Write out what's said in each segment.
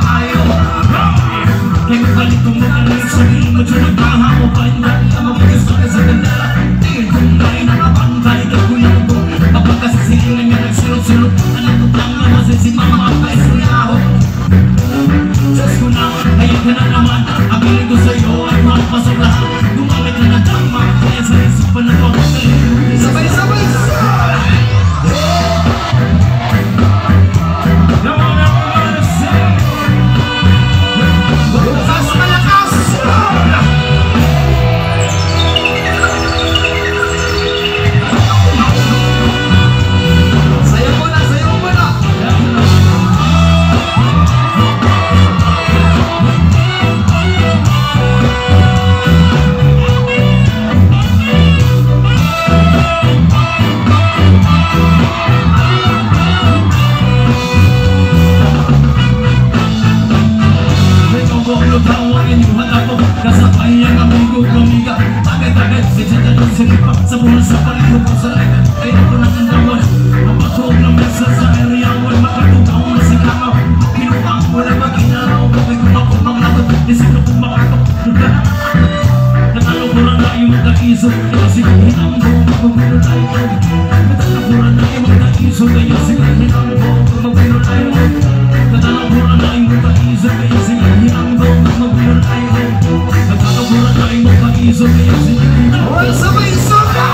tayo. Kaya magbalik kong magaling sa sarili mo dyan nagbaha mo pa hindi ka magugusto ka sa ganda. Tingin kong dahil nakapantay ka kulang ko kapag kasisilingan niya nagsulot-sulot. Alam ko lang na masisimang mga kaisulaho. Diyos ko na, ayun ka na naman. Abilin ko sa'yo at makapasok lahat. Gumamit na ng tama kaya sa isipan na ko. Sabay-sabay! Sa buwan sa paligid ko sa lahat ay ako nang andawan. Mapatuog ng mesa sa area wal makatugaw na sinamaw. Pinuang ko lang mag-inaraw. Bakit kung ako mang lagot isip kong makatok. Natalukuran na yung magkaiso kaya sigahin ang buong magbiro tayo. Natalukuran na yung magkaiso kaya sigahin ang buong magbiro tayo. Natalukuran na yung magkaiso kaya sigahin ang buong magbiro tayo. Natalukuran na yung magkaiso kaya sigahin ang buong sabay-sabay.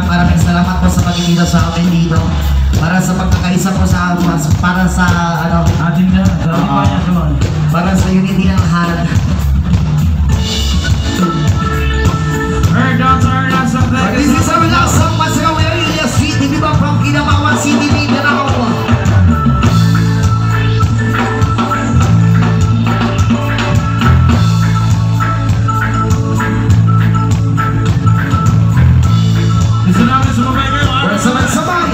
Maraming salamat po sa pagkikita sa akin dito para sa pagkakaisa po sa para sa ano ating para sa unity ng lahat. This is our last song, Masagawa Area City, di ba? From Kinamawan City, Mindanao. Sabay-sabay!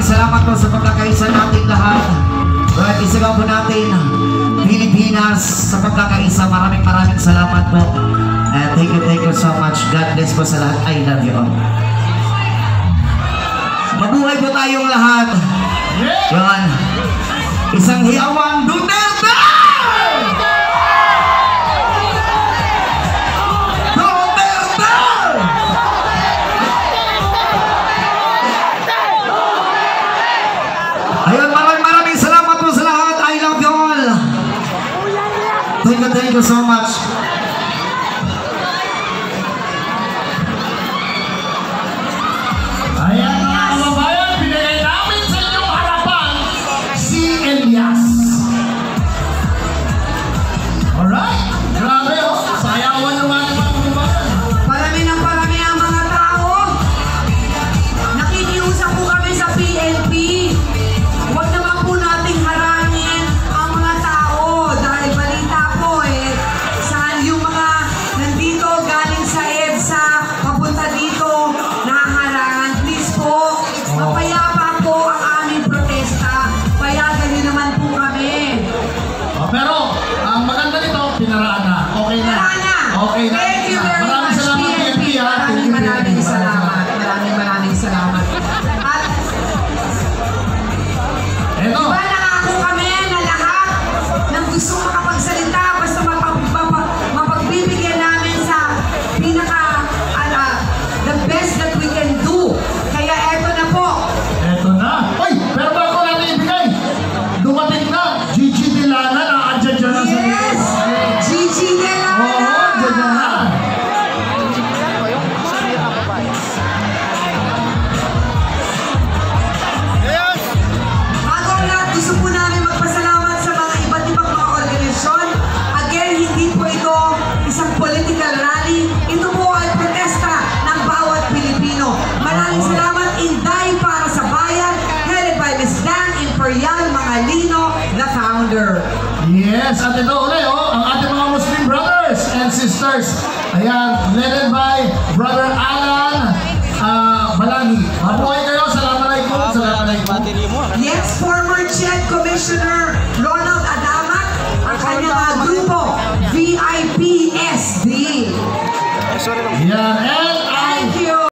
salamat po sa pagkakaisa natin lahat. Right, isigaw po natin Pilipinas sa pagkakaisa. Maraming salamat po. And thank you so much. God bless po sa lahat. I love you all. Mabuhay po tayong lahat. Yan. Isang hiyawan Duterte! Duterte! Ayun, maraming salamat po sa lahat. I love you all. Thank you so much. Ayan mga kababayan, binigay namin sa inyong harapan si Elias. Alright, grabe oh, sayawan naman mga kababayan. Parami ang mga tao. Nakikiusap po kami sa PNP. Huwag naman po nating harangin ang mga tao. Dahil balita po saan yung mga nandito galing sa EDSA, papunta dito, nahaharangan. Please po, mapayapa po ang aming protesta. Payagan niyo naman po kami. Oh, pero, ang maganda nito, pinaraan na. Okay na. Pinaraan na. Okay na. Thank you very Maraming much, salamat, PNP, ha. Thank you, Maraming PNP. salamat. Maraming salamat. At Eto. diba nangako kami na lahat ng gustong makapagsalita basta mapagbibigyan namin sa the best that we can do. Kaya eto na po. Eto na. Uy, pero bago natin ibigay, dumating na. Gigi Dilana, nakadyan dyan na sa Yes! Gigi Delana! Oo, dyan na. Bago ang lahat, gusto po namin magpasalamat sa mga iba't ibang mga organisasyon. Again, hindi po ito isang political rally. Ito po ay protesta ng bawat Pilipino. Maraming salamat, Inday para sa Bayan, headed by Ms. Dan Imperial Mangalino, the founder. Yes, at ito ulit, ang ating mga Muslim brothers and sisters. Ayan, led by Brother Alan Balangi. Mabuhay kayo. Assalamualaikum. Assalamualaikum. Yes, former CHED Commissioner Ronald Adamak, ang kanyang grupo, VIPSD. Yan, and